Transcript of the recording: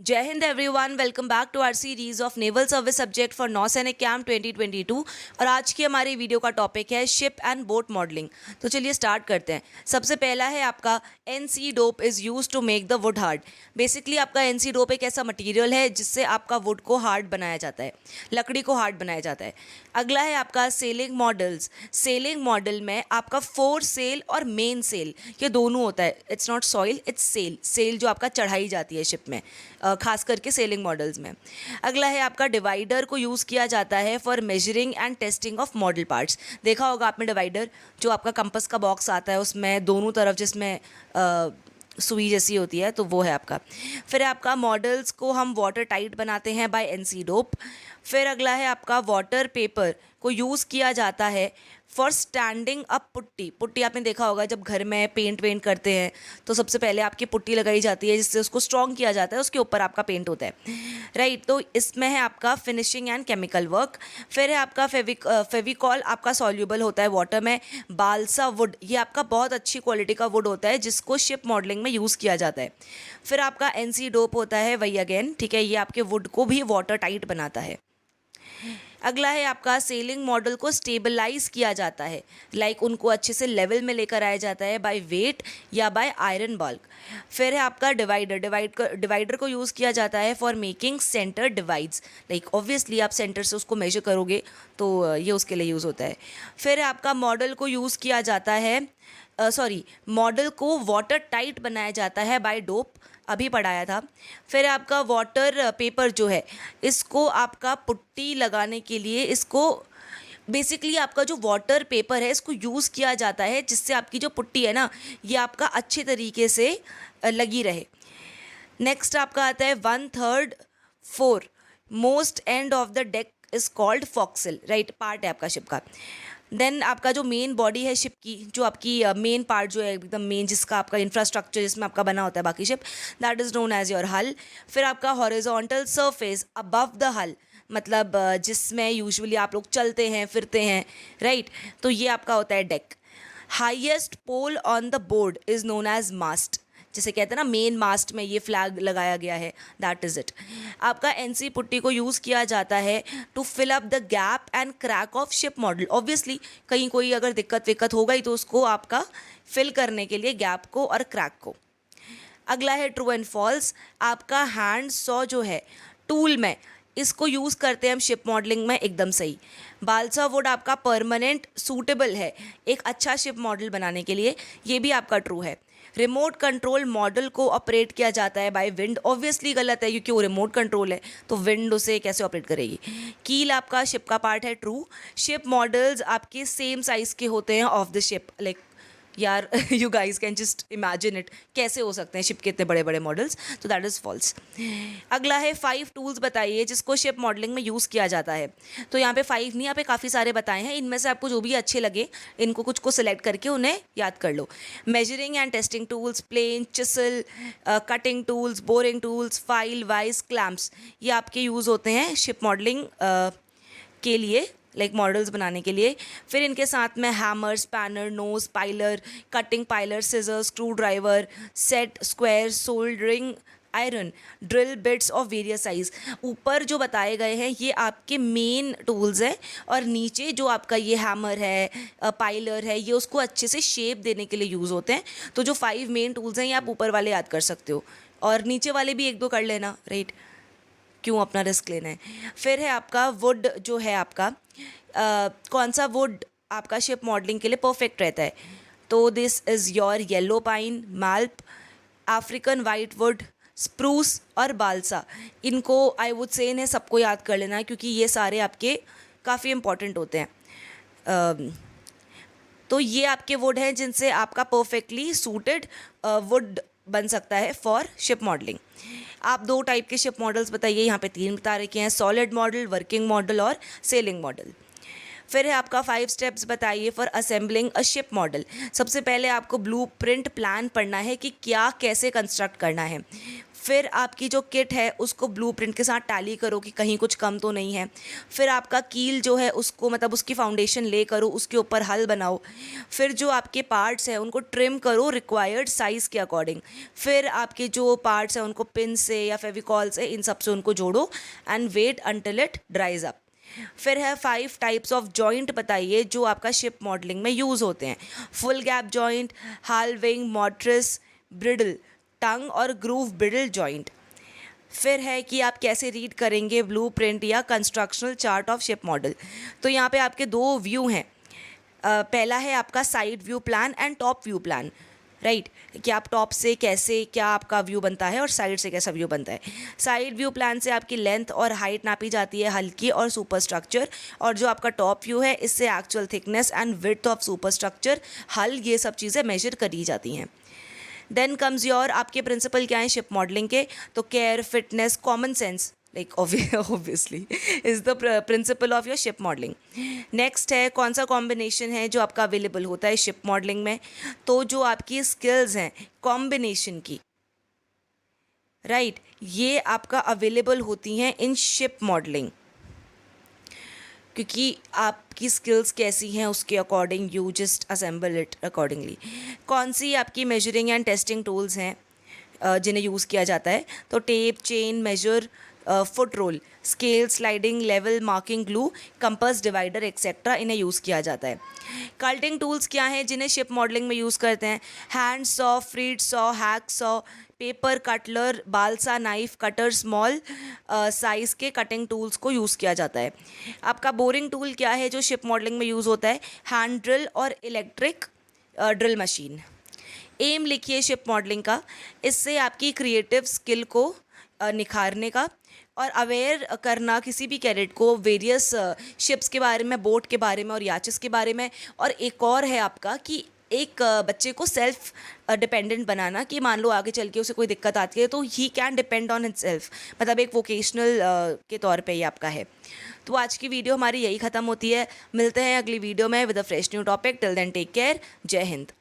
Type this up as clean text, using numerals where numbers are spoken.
जय Hind everyone, welcome back to our series of naval service subject for नौसैनिक camp 2022। और आज की हमारी वीडियो का टॉपिक है शिप एंड बोट मॉडलिंग। तो चलिए स्टार्ट करते हैं। सबसे पहला है आपका NC dope is use to make the wood hard. Basically आपका एनसी डोप एक ऐसा मटेरियल है जिससे आपका वुड को हार्ड बनाया जाता है, लकड़ी को हार्ड बनाया जाता है। अगला है आपका सेलिंग मॉडल्स। सेलिंग मॉडल में आपका फोर सेल और मेन सेल ये दोनों होता है। It's not soil, it's sail. Sail जो आपका चढ़ाई जाती है शिप में, खास करके सेलिंग मॉडल्स में। अगला है आपका डिवाइडर को यूज़ किया जाता है for measuring and testing of model parts. देखा होगा आपने डिवाइडर, जो आपका कंपास का बॉक्स आता है उसमें दोनों तरफ जिसमें सुई जैसी होती है, तो वो है आपका। फिर आपका मॉडल्स को हम वाटर टाइट बनाते हैं बाय एनसी डोप। फिर अगला है आपका वाटर पेपर को यूज़ किया जाता है for standing up putty. Putty आपने देखा होगा, जब घर में पेंट वेंट करते हैं तो सबसे पहले आपकी पुट्टी लगाई जाती है जिससे उसको स्ट्रॉन्ग किया जाता है, उसके ऊपर आपका पेंट होता है, राइट। तो इसमें है आपका फिनिशिंग एंड केमिकल वर्क। फिर है आपका फेविकॉल, आपका सॉल्यूबल होता है वाटर में। बालसा वुड, ये आपका बहुत अच्छी क्वालिटी का वुड होता है जिसको शिप मॉडलिंग में यूज़ किया जाता है। फिर आपका एनसी डोप होता है, वही अगेन, ठीक है, ये आपके वुड को भी वाटर टाइट बनाता है। अगला है आपका सेलिंग मॉडल को स्टेबलाइज किया जाता है, लाइक उनको अच्छे से लेवल में लेकर आया जाता है बाय वेट या बाय आयरन बल्क। फिर है आपका डिवाइडर को यूज़ किया जाता है for making centre divides, like obviously आप सेंटर से उसको मेजर करोगे तो ये उसके लिए यूज़ होता है। फिर आपका मॉडल को यूज़ किया जाता है, मॉडल को वाटर टाइट बनाया जाता है बाय डोप, अभी पढ़ाया था। फिर आपका वाटर पेपर जो है, इसको आपका पुट्टी लगाने के लिए, इसको बेसिकली आपका जो वाटर पेपर है इसको यूज़ किया जाता है जिससे आपकी जो पुट्टी है ना, ये आपका अच्छे तरीके से लगी रहे। नेक्स्ट आपका आता है 1/3 most end of the deck is called fo'c'sle, right, part है आपका शिप का। देन आपका जो मेन बॉडी है शिप की, जो आपकी मेन पार्ट जो है एकदम मेन, जिसका आपका इंफ्रास्ट्रक्चर जिसमें आपका बना होता है बाकी ship, that is known as your hull. फिर आपका हॉरिजॉन्टल सरफेस अबव द हल, मतलब जिसमें यूजुअली आप लोग चलते हैं फिरते हैं, राइट, तो ये आपका होता है deck. Highest pole on the board is known as mast, जिसे कहते हैं ना मेन मास्ट में ये फ्लैग लगाया गया है, दैट इज़ इट। आपका एनसी पुट्टी को यूज़ किया जाता है to fill up the gap and crack of ship model. Obviously कहीं कोई अगर दिक्कत विक्कत हो गई तो उसको आपका फिल करने के लिए गैप को और क्रैक को। अगला है ट्रू एंड फॉल्स। आपका हैंड सॉ जो है टूल में, इसको यूज़ करते हैं हम शिप मॉडलिंग में, एकदम सही। बालसा वुड आपका परमानेंट सूटेबल है एक अच्छा शिप मॉडल बनाने के लिए, ये भी आपका ट्रू है। रिमोट कंट्रोल मॉडल को ऑपरेट किया जाता है बाय विंड, ऑब्वियसली गलत है क्योंकि वो रिमोट कंट्रोल है, तो विंड उसे कैसे ऑपरेट करेगी। कील आपका शिप का पार्ट है, ट्रू। शिप मॉडल्स आपके सेम साइज़ के होते हैं ऑफ द शिप, लाइक यार you guys can just imagine it, कैसे हो सकते हैं शिप के इतने बड़े बड़े मॉडल्स, तो दैट इज़ फॉल्स। अगला है 5 टूल्स बताइए जिसको शिप मॉडलिंग में यूज़ किया जाता है। तो यहाँ पे 5 नहीं, यहाँ पे काफ़ी सारे बताए हैं, इनमें से आपको जो भी अच्छे लगे इनको कुछ को सिलेक्ट करके उन्हें याद कर लो। Measuring and testing tools, plane, chisel, cutting tools, boring tools, file, vice, clamps, ये आपके यूज़ होते हैं शिप मॉडलिंग के लिए, लाइक मॉडल्स बनाने के लिए। फिर इनके साथ में hammer, spanner, nose, plier, cutting plier, scissor, screw driver, set, square, soldering iron, drill bits of various size. ऊपर जो बताए गए हैं ये आपके मेन टूल्स हैं, और नीचे जो आपका ये हैमर है, पाइलर है, ये उसको अच्छे से शेप देने के लिए यूज़ होते हैं। तो जो 5 मेन टूल्स हैं ये आप ऊपर वाले याद कर सकते हो, और नीचे वाले भी 1-2 कर लेना, राइट, क्यों अपना रिस्क लेना है। फिर है आपका वुड जो है आपका, कौन सा वुड आपका शिप मॉडलिंग के लिए परफेक्ट रहता है, तो this is your yellow pine, माल्प, अफ्रीकन वाइट वुड, स्प्रूस और बालसा। इनको आई वुड से इन्हें सबको याद कर लेना है क्योंकि ये सारे आपके काफ़ी इंपॉर्टेंट होते हैं। तो ये आपके वुड हैं जिनसे आपका परफेक्टली सूटेड वुड बन सकता है फॉर शिप मॉडलिंग। आप 2 टाइप के शिप मॉडल्स बताइए, यहाँ पे 3 बता रखे हैं, सॉलिड मॉडल, वर्किंग मॉडल और सेलिंग मॉडल। फिर है आपका 5 स्टेप्स बताइए for assembling a ship model. सबसे पहले आपको ब्लूप्रिंट प्लान पढ़ना है कि क्या कैसे कंस्ट्रक्ट करना है। फिर आपकी जो किट है उसको ब्लूप्रिंट के साथ टैली करो कि कहीं कुछ कम तो नहीं है। फिर आपका कील जो है उसको मतलब उसकी फाउंडेशन ले करो, उसके ऊपर हल बनाओ। फिर जो आपके पार्ट्स हैं उनको ट्रिम करो रिक्वायर्ड साइज़ के अकॉर्डिंग। फिर आपके जो पार्ट्स हैं उनको पिन से या फेविकॉल से इन सब से उनको जोड़ो and wait until it dries up. फिर है 5 टाइप्स ऑफ जॉइंट बताइए जो आपका शिप मॉडलिंग में यूज़ होते हैं। Full gap joint, halving, mortise, bridle, tongue और ग्रूव ब्रिडल जॉइंट। फिर है कि आप कैसे रीड करेंगे ब्लूप्रिंट या constructional chart of ship model. तो यहाँ पे आपके दो व्यू हैं। पहला है आपका side view plan and top view plan, right, कि आप टॉप से कैसे क्या आपका व्यू बनता है और साइड से कैसा व्यू बनता है। साइड व्यू प्लान से आपकी लेंथ और हाइट नापी जाती है, हल्की और सुपर स्ट्रक्चर, और जो आपका टॉप व्यू है इससे actual thickness and width of super structure, हल, ये सब चीज़ें मेजर करी जाती हैं। देन कम्स योर आपके प्रिंसिपल क्या हैं शिप मॉडलिंग के, तो care, fitness, common sense, like obviously is the principle of your ship modelling. Next है कौन सा कॉम्बिनेशन है जो आपका अवेलेबल होता है शिप मॉडलिंग में, तो जो आपकी स्किल्स हैं कॉम्बिनेशन की, राइट, ये आपका अवेलेबल होती हैं इन शिप मॉडलिंग, क्योंकि आपकी स्किल्स कैसी हैं उसके according you just assemble it accordingly. कौन सी आपकी मेजरिंग एंड टेस्टिंग टूल्स हैं जिन्हें यूज़ किया जाता है, तो tape, chain measure, foot rule, scale, sliding, level, marking glue, compass, divider etcetera, इन्हें यूज़ किया जाता है। कल्टिंग टूल्स क्या हैं जिन्हें शिप मॉडलिंग में यूज़ करते हैं, hand saw, fret saw, hack saw, paper cutter, balsa knife, cutter, small size के कटिंग टूल्स को यूज़ किया जाता है। आपका बोरिंग टूल क्या है जो शिप मॉडलिंग में यूज़ होता है, हैंड ड्रिल और इलेक्ट्रिक ड्रिल मशीन। एम लिखिए शिप मॉडलिंग का, इससे आपकी क्रिएटिव स्किल को निखारने का और अवेयर करना किसी भी कैडेट को वेरियस शिप्स के बारे में, बोट के बारे में और याचेस के बारे में। और एक और है आपका कि एक बच्चे को सेल्फ डिपेंडेंट बनाना, कि मान लो आगे चल के उसे कोई दिक्कत आती है तो he can depend on himself, मतलब एक वोकेशनल के तौर पे ये आपका है। तो आज की वीडियो हमारी यही ख़त्म होती है। मिलते हैं अगली वीडियो में with a fresh new topic. Till then take care. Jai Hind.